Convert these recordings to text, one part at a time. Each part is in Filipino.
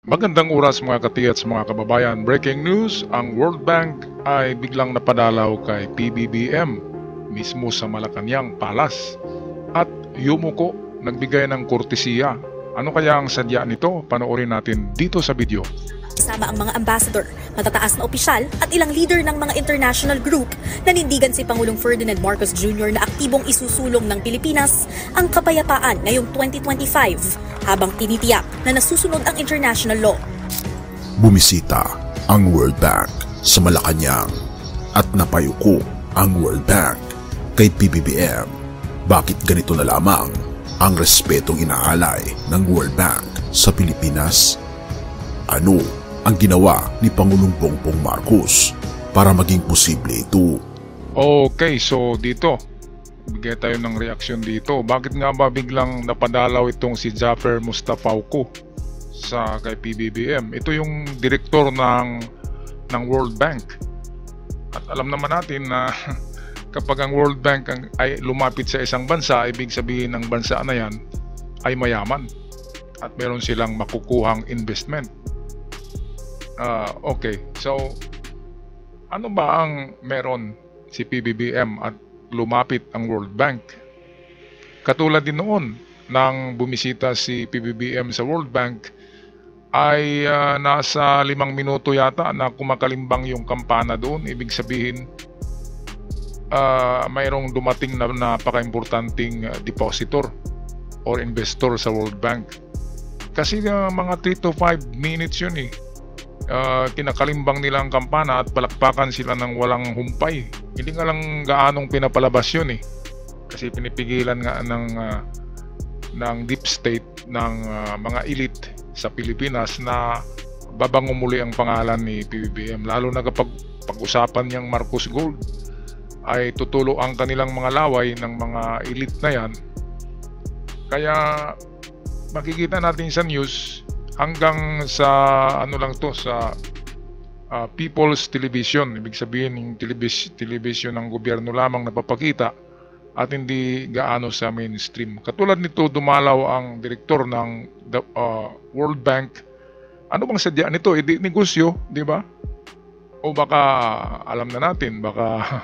Magandang oras mga katiyats mga kababayan. Breaking news, ang World Bank ay biglang napadalaw kay PBBM mismo sa Malacanang Palace at yumuko nagbigay ng kortesiya. Ano kaya ang sadya nito? Panoorin natin dito sa video. Kasama ang mga ambassador, matataas na opisyal at ilang leader ng mga international group, nanindigan si Pangulong Ferdinand Marcos Jr. na aktibong isusulong ng Pilipinas ang kapayapaan ngayong 2025 habang tinitiyak na nasusunod ang international law. Bumisita ang World Bank sa Malacanang at napayuko ang World Bank kay PBBM. Bakit ganito na lamang ang respetong inaalay ng World Bank sa Pilipinas? Ano ang ginawa ni Pangulong Bongbong Marcos para maging posible ito? Okay, so dito, bigay tayo ng reaksyon dito. Bakit nga ba biglang napadalaw itong si Jaffer Mustafauco sa kay PBBM? Ito yung direktor ng World Bank. At alam naman natin na kapag ang World Bank ay lumapit sa isang bansa, ibig sabihin ng bansa na yan ay mayaman at meron silang makukuhang investment. Okay, so ano ba ang meron si PBBM at lumapit ang World Bank? Katulad din noon nang bumisita si PBBM sa World Bank ay nasa 5 minuto yata na kumakalimbang yung kampana doon. Ibig sabihin mayroong dumating na napaka-importanting depositor or investor sa World Bank. Kasi mga 3 to 5 minutes yun eh. Kinakalimbang nila ang kampana at palakpakan sila ng walang humpay. Hindi nga lang gaanong pinapalabas yun eh. Kasi pinipigilan nga ng deep state ng mga elite sa Pilipinas na babango muli ang pangalan ni PBBM. Lalo na kapag pag-usapan niyang Marcos Gold ay tutulo ang kanilang mga laway ng mga elite na yan. Kaya makikita natin sa news hanggang sa ano lang to, sa People's Television. Ibig sabihin yung television ng gobyerno lamang napapakita at hindi gaano sa mainstream. Katulad nito, dumalaw ang direktor ng World Bank. Ano bang sadya nito? Negosyo, di ba? O baka alam na natin, baka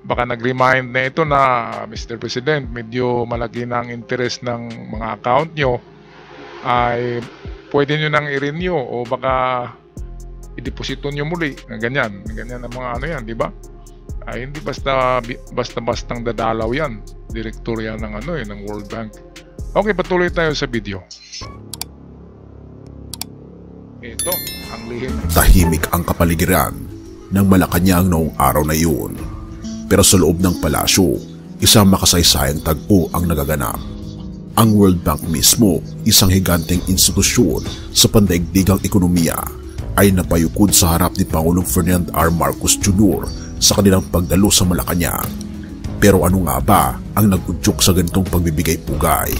nag-remind na ito na Mr. President, medyo malaki na ang interest ng mga account nyo, ay pwede nyo nang i-renew o baka i-deposito nyo muli. Ganyan ang mga ano yan, di ba? Ay hindi basta-bastang dadalaw yan. Direktor yan ng ng World Bank. Okay, patuloy tayo sa video. Ito ang lihim. Tahimik ang kapaligiran ng Malacanang noong araw na iyon. Pero sa loob ng palasyo, isang makasaysayang tagpo ang nagaganap. Ang World Bank mismo, isang higanteng institusyon sa pandaigdigang ekonomiya, ay napayukod sa harap ni Pangulong Ferdinand R. Marcos Jr. sa kanilang pagdalo sa Malacanang. Pero ano nga ba ang nag-udyok sa ganitong pagbibigay-pugay?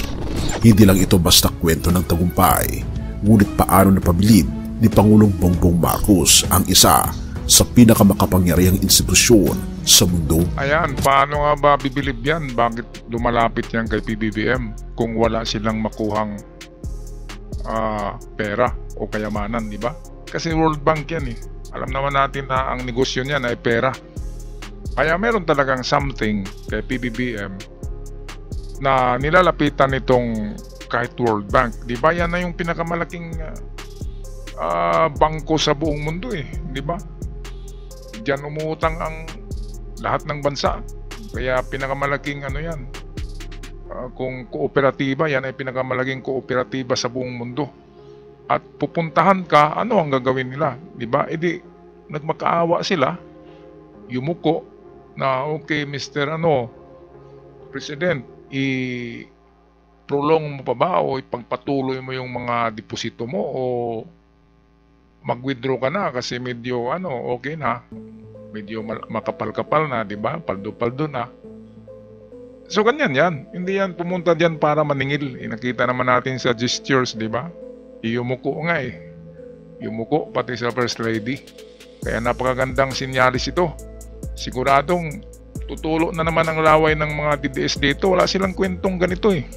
Hindi lang ito basta kwento ng tagumpay, ngunit paano napabilib ni Pangulong Bongbong Marcos ang isa sa pinakamakapangyarihang institusyon sa mundo. Ayan, paano nga ba bibilib yan? Bakit lumalapit yan kay PBBM kung wala silang makuhang pera o kayamanan, di ba? Kasi World Bank yan eh. Alam naman natin na ang negosyo niyan ay pera. Kaya meron talagang something kay PBBM na nilalapitan nitong kahit World Bank. Di ba yan na yung pinakamalaking bangko sa buong mundo eh, di ba? Diyan umuutang ang lahat ng bansa. Kaya pinakamalaking yan. Kung kooperatiba, yan ay pinakamalaking kooperatiba sa buong mundo. At pupuntahan ka, ano ang gagawin nila? Diba? Edi, nagmakaawa sila. Yumuko na, okay, Mr. President, i-prolong mo pa ba o ipagpatuloy mo yung mga deposito mo o mag-withdraw ka na kasi medyo okay na. Medyo makapal-kapal na, di ba? Paldo-paldo na. So, ganyan yan. Hindi yan pumunta dyan para maningil. Nakita naman natin sa gestures, di ba? Yumuko nga eh. Yumuko, pati sa First Lady. Kaya napakagandang sinyalis ito. Siguradong tutulo na naman ang laway ng mga DDS dito. Wala silang kwentong ganito eh.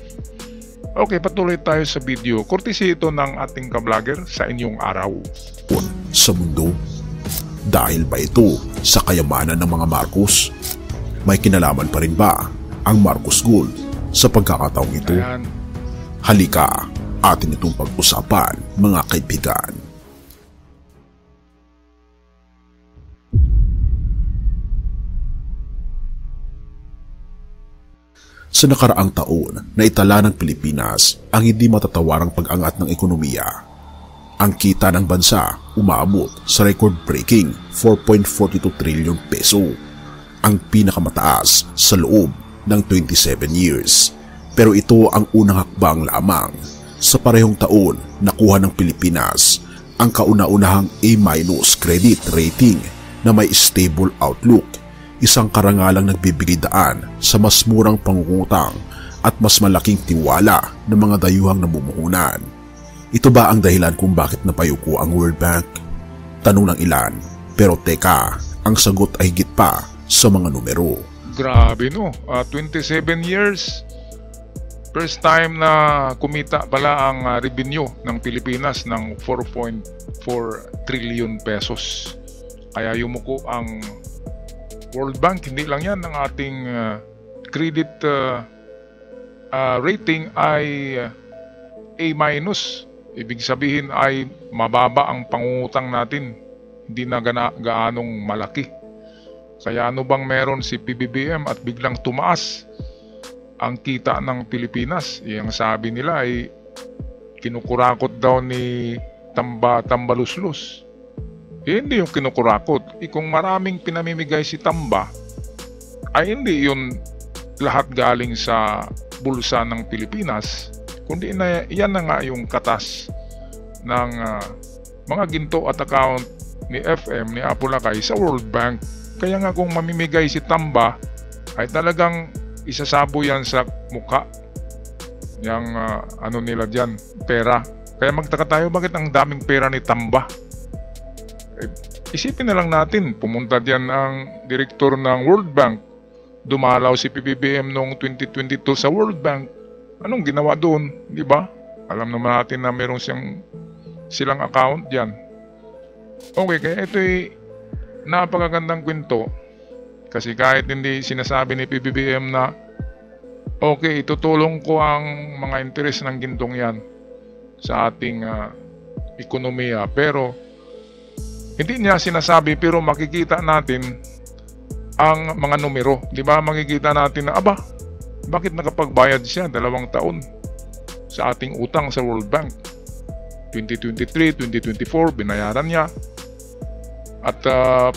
Okay, patuloy tayo sa video. Courtesy ito ng ating ka-vlogger sa inyong araw. Sa mundo? Dahil ba ito sa kayamanan ng mga Marcos? May kinalaman pa rin ba ang Marcos Gold sa pagkakataong ito? Ayan. Halika, atin itong pag-usapan, mga kaibigan. Sa nakaraang taon, naitala ng Pilipinas ang hindi matatawarang pag-angat ng ekonomiya. Ang kita ng bansa umaabot sa record-breaking 4.42 trillion peso, ang pinakamataas sa loob ng 27 years. Pero ito ang unang hakbang lamang. Sa parehong taon, nakuha ng Pilipinas ang kauna-unahang A- credit rating na may stable outlook, isang karangalang nagbibigay daan sa mas murang pangungutang at mas malaking tiwala ng mga dayuhang namumuhunan. Ito ba ang dahilan kung bakit napayuko ang World Bank? Tanong ng ilan, pero teka, ang sagot ay higit pa sa mga numero. Grabe no, 27 years, first time na kumita pala ang revenue ng Pilipinas ng 4.4 trillion pesos. Kaya yumuko ang World Bank. Hindi lang yan, ang ating credit rating ay A-. Ibig sabihin ay mababa ang pangungutang natin, hindi na gaanong malaki. Kaya ano bang meron si PBBM at biglang tumaas ang kita ng Pilipinas? Yung sabi nila ay kinukurakot daw ni Tambaluslos. Hindi yung kinukurakot. Kung maraming pinamimigay si Tamba, ay hindi yun lahat galing sa bulsa ng Pilipinas, kundi na yan na nga yung katas ng mga ginto at account ni FM, ni Apulacay sa World Bank. Kaya nga kung mamimigay si Tamba, ay talagang isasabo yan sa mukha yung ano nila dyan, pera. Kaya magtaka tayo, bakit ang daming pera ni Tamba? Isipin na lang natin, pumunta diyan ang direktor ng World Bank, dumalaw si PBBM noong 2022 sa World Bank. Anong ginawa doon, di ba? Alam naman natin na meron silang account diyan. Okay, kaya ito'y napakagandang kwento, kasi kahit hindi sinasabi ni PBBM na okay, itutulong ko ang mga interes ng gintong yan sa ating ekonomiya, pero hindi niya sinasabi, pero makikita natin ang mga numero. Di ba? Makikita natin na, bakit nakapagbayad siya 2 taon sa ating utang sa World Bank? 2023, 2024, binayaran niya. At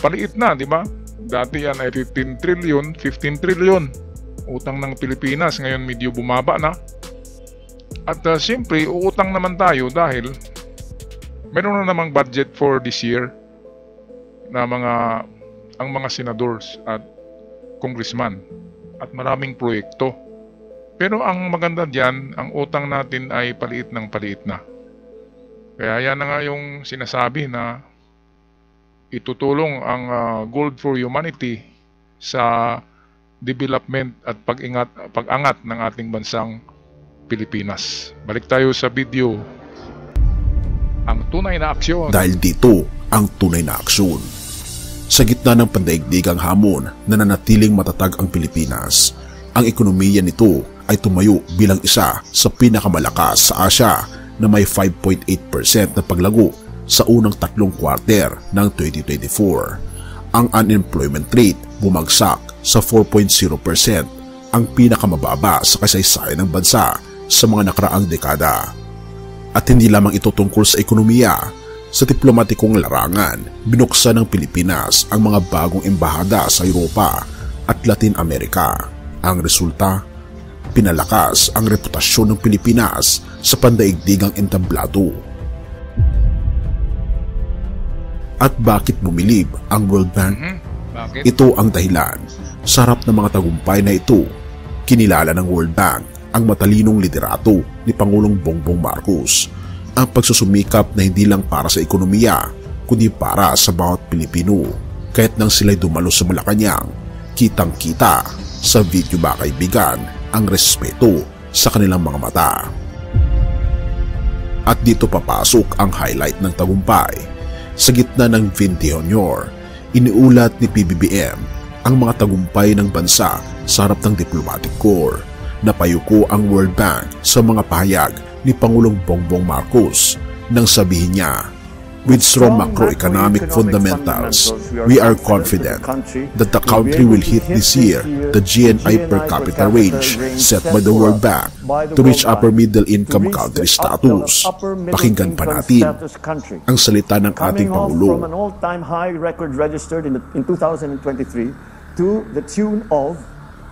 paliit na, di ba? Dati yan ay 15 trillion utang ng Pilipinas. Ngayon medyo bumaba na. At siyempre, uutang naman tayo dahil meron na namang budget for this year na ang mga senadors at congressman at maraming proyekto. Pero ang maganda diyan, ang utang natin ay paliit ng paliit na. Kaya yan na nga yung sinasabi na itutulong ang Gold for Humanity sa development at pag-angat ng ating bansang Pilipinas. Balik tayo sa video. Ang tunay na aksyon. Dahil dito ang tunay na aksyon. Sa gitna ng pandaigdigang hamon na nanatiling matatag ang Pilipinas, ang ekonomiya nito ay tumayo bilang isa sa pinakamalakas sa Asia na may 5.8% na paglago sa unang 3 quarter ng 2024. Ang unemployment rate bumagsak sa 4.0%, ang pinakamababa sa kasaysayan ng bansa sa mga nakaraang dekada. At hindi lamang ito tungkol sa ekonomiya. Sa diplomatikong larangan, binuksan ng Pilipinas ang mga bagong embahada sa Europa at Latin America. Ang resulta, pinalakas ang reputasyon ng Pilipinas sa pandaigdigang entablado. At bakit bumilib ang World Bank? Bakit? Ito ang dahilan. Sa harap ng mga tagumpay na ito, kinilala ng World Bank ang matalinong liderato ni Pangulong Bongbong Marcos, ang pagsusumikap na hindi lang para sa ekonomiya, kundi para sa bawat Pilipino. Kahit nang sila'y dumalo sa Malacanang, kitang-kita sa video ba kaibigan ang respeto sa kanilang mga mata. At dito papasok ang highlight ng tagumpay. Sa gitna ng 20 Honor, iniulat ni PBBM ang mga tagumpay ng bansa sa harap ng diplomatic corps. Napayuko ang World Bank sa mga pahayag ni Pangulong Bongbong Marcos nang sabihin niya, "With strong macroeconomic fundamentals, we are confident that the country will hit this year the GNI per capita range set by the World Bank to reach upper middle income country status." Pakinggan pa natin ang salita ng ating Pangulo. From an all-time high record registered in 2023 to the tune of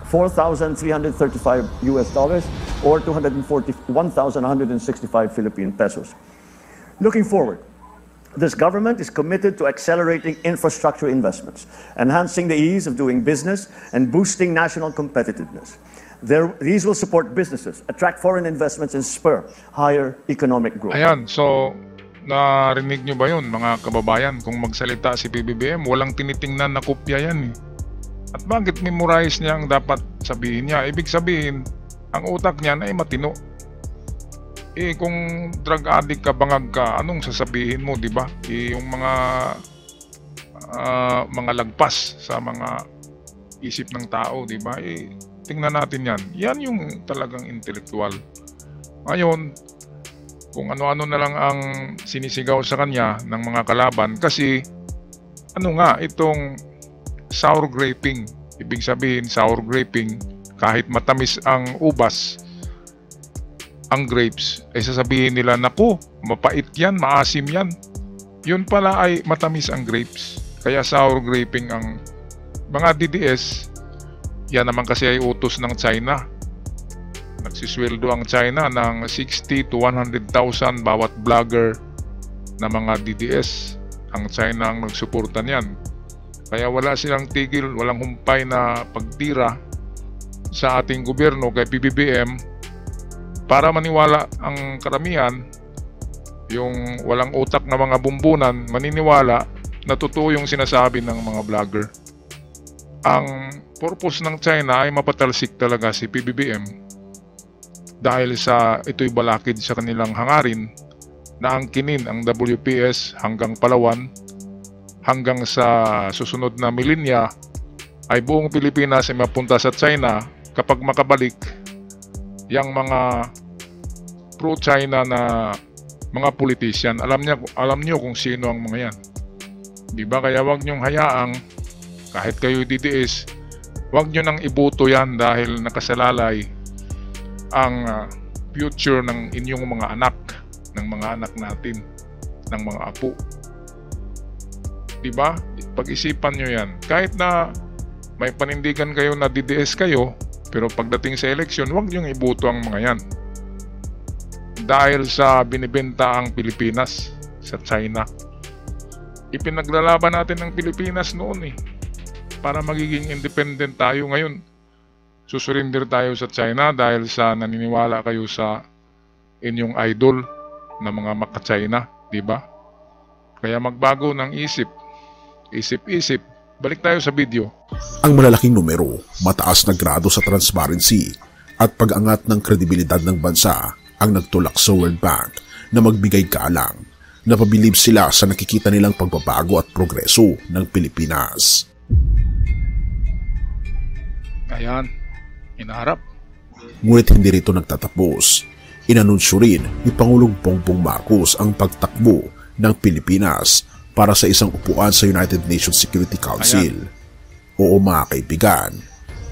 $4,335 or 241,165 Philippine pesos. Looking forward, this government is committed to accelerating infrastructure investments, enhancing the ease of doing business, and boosting national competitiveness. These will support businesses, attract foreign investments, and spur higher economic growth. Ayan, so narinig nyo ba yun mga kababayan? Kung magsalita si PBBM, walang tinitingnan na kopya yan eh. At bakit memorize niya ang dapat sabihin niya? Ibig sabihin, ang utak niya ay matino. Kung drug addict ka, bangag ka, anong sasabihin mo, di ba? Yung mga lagpas sa mga isip ng tao, di ba? Tingnan natin yan. Yan yung talagang intellectual. Ngayon, kung ano-ano na lang ang sinisigaw sa kanya ng mga kalaban, kasi itong sour graping. Ibig sabihin, sour graping, kahit matamis ang ubas, ang grapes, ay sasabihin nila, naku, mapait yan, maasim yan. Yun pala ay matamis ang grapes. Kaya sour graping ang mga DDS. Yan naman kasi ay utos ng China. Nagsisweldo ang China ng 60 to 100,000 bawat vlogger na mga DDS. Ang China ang nagsuporta niyan. Kaya wala silang tigil, walang humpay na pagtira sa ating gobyerno kay PBBM, para maniwala ang karamihan, yung walang utak na mga bumbunan, maniniwala na totoo yung sinasabi ng mga vlogger. Ang purpose ng China ay mapatalsik talaga si PBBM dahil sa ito'y balakid sa kanilang hangarin na angkinin ang WPS hanggang Palawan, hanggang sa susunod na milenya ay buong Pilipinas ay mapunta sa China kapag makabalik yung mga pro-China na mga politician. Alam niyo kung sino ang mga yan. Diba? Kaya wag niyong hayaang, kahit kayo DDS, wag niyo nang iboto yan dahil nakasalalay ang future ng inyong mga anak, ng mga anak natin, ng mga apo. Diba? Pag-isipan nyo yan. Kahit na may panindigan kayo na DDS kayo, pero pagdating sa eleksyon, huwag niyong iboto ang mga yan. Dahil sa binibenta ang Pilipinas sa China. Ipinaglalaban natin ng Pilipinas noon para magiging independent tayo. Ngayon, susurinder tayo sa China dahil sa naniniwala kayo sa inyong idol na mga maka-China, diba? Kaya magbago ng isip. Isip-isip. Balik tayo sa video. Ang malalaking numero, mataas na grado sa transparency at pag-angat ng kredibilidad ng bansa ang nagtulak sa World Bank na magbigay kaalang na pabilib sila sa nakikita nilang pagbabago at progreso ng Pilipinas. Ayan, inaharap. Ngunit hindi rito nagtatapos. Inanunsyo rin ni Pangulong Bongbong Marcos ang pagtakbo ng Pilipinas para sa isang upuan sa United Nations Security Council. Ayan. Oo mga kaibigan,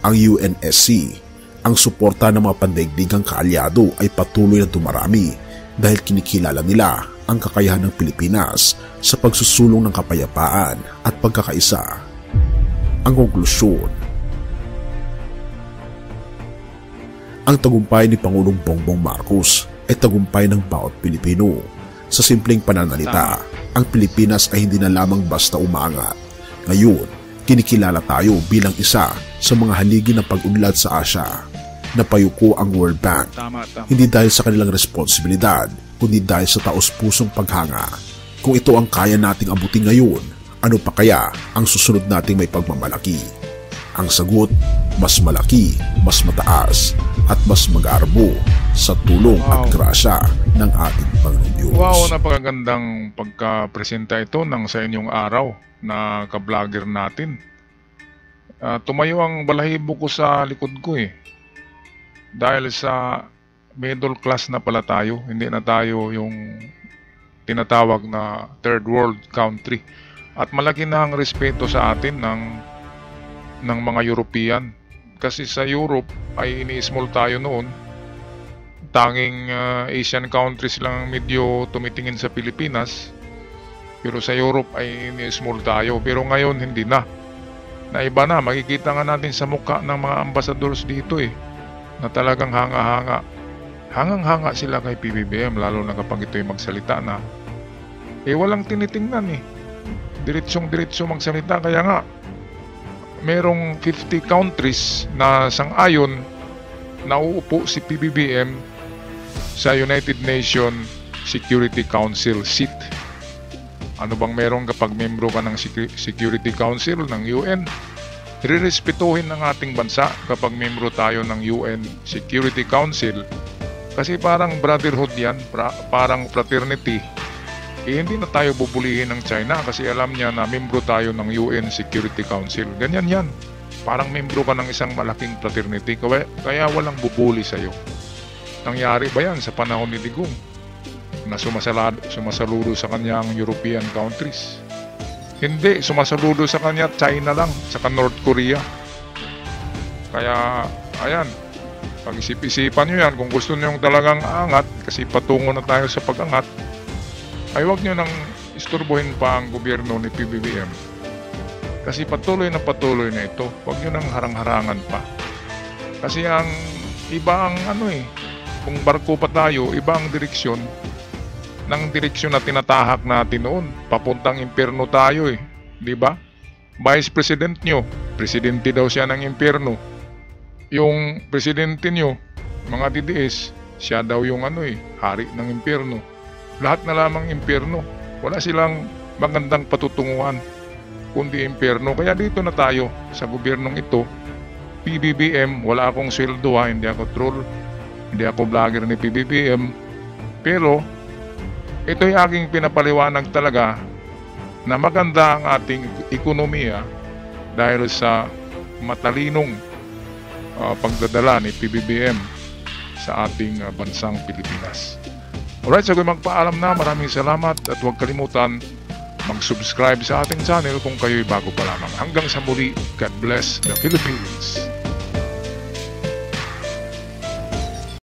ang UNSC, ang suporta ng mga pandaigdigang kaalyado ay patuloy na dumarami dahil kinikilala nila ang kakayahan ng Pilipinas sa pagsusulong ng kapayapaan at pagkakaisa. Ang konklusyon, ang tagumpay ni Pangulong Bongbong Marcos ay tagumpay ng bawat Pilipino. Sa simpleng pananalita, ang Pilipinas ay hindi na lamang basta umangat. Ngayon, kinikilala tayo bilang isa sa mga haligi ng pag-unlad sa Asia. Napayuko ang World Bank, hindi dahil sa kanilang responsibilidad, kundi dahil sa taos-pusong paghanga. Kung ito ang kaya nating abutin ngayon, ano pa kaya ang susunod nating may pagmamalaki? Ang sagot, mas malaki, mas mataas, at mas mag-aarbo sa tulong at grasya ng ating Panginoong Diyos. Wow, napakagandang pagka-presenta ito ng sa inyong araw na ka-vlogger natin. Tumayo ang balahibo ko sa likod ko dahil sa middle class na pala tayo, hindi na tayo yung tinatawag na third world country. At malaki na ang respeto sa atin ng mga European. Kasi sa Europe ay ini-small tayo noon. Tanging Asian countries lang medyo tumitingin sa Pilipinas. Pero sa Europe ay ini-small tayo. Pero ngayon hindi na. Naiba na. Makikita nga natin sa mukha ng mga ambassadors dito na talagang hanga-hanga. Hangang-hanga sila kay PBBM, lalo na kapag ito'y magsalita na. Walang tinitingnan Diretsong-diretso magsalita. Kaya nga, merong 50 countries na sang-ayon na uupo si PBBM sa United Nations Security Council seat. Ano bang meron kapag membro ka ng Security Council ng UN? Rirespetuhin ng ating bansa kapag membro tayo ng UN Security Council. Kasi parang brotherhood yan, parang fraternity. Hindi na tayo bubulihin ng China kasi alam niya na membro tayo ng UN Security Council. Ganyan yan. Parang membro ka ng isang malaking fraternity, kaya walang bubuli sa'yo. Nangyari ba yan sa panahon ni Digong na sumasaludo sa kanya ang European countries? Hindi, sumasaludo sa kanya China lang, saka North Korea. Kaya, ayan, pag-isip-isipan nyo yan kung gusto nyo talagang angat, kasi patungo na tayo sa pag-angat, ay huwag nyo nang isturbuhin pa ang gobyerno ni PBBM. Kasi patuloy na ito. Huwag nyo nang harang-harangan pa. Kasi ang iba ang kung barko pa tayo, iba ang direksyon ng direksyon na tinatahak natin noon. Papuntang impyerno tayo Di ba? Vice President nyo, presidente daw siya ng impyerno. Yung presidente nyo, mga DDS, siya daw yung hari ng impyerno. Lahat na lamang impyerno. Wala silang magandang patutunguhan kundi impyerno. Kaya dito na tayo sa gobyernong ito. PBBM, wala akong sweldo hindi ako troll, hindi ako vlogger ni PBBM. Pero ito'y aking pinapaliwanag talaga na maganda ang ating ekonomiya dahil sa matalinong pagdadala ni PBBM sa ating bansang Pilipinas. Alright, so kung magpaalam na, maraming salamat at huwag kalimutan mag-subscribe sa ating channel kung kayo'y bago pa lamang. Hanggang sa muli, God bless the Philippines!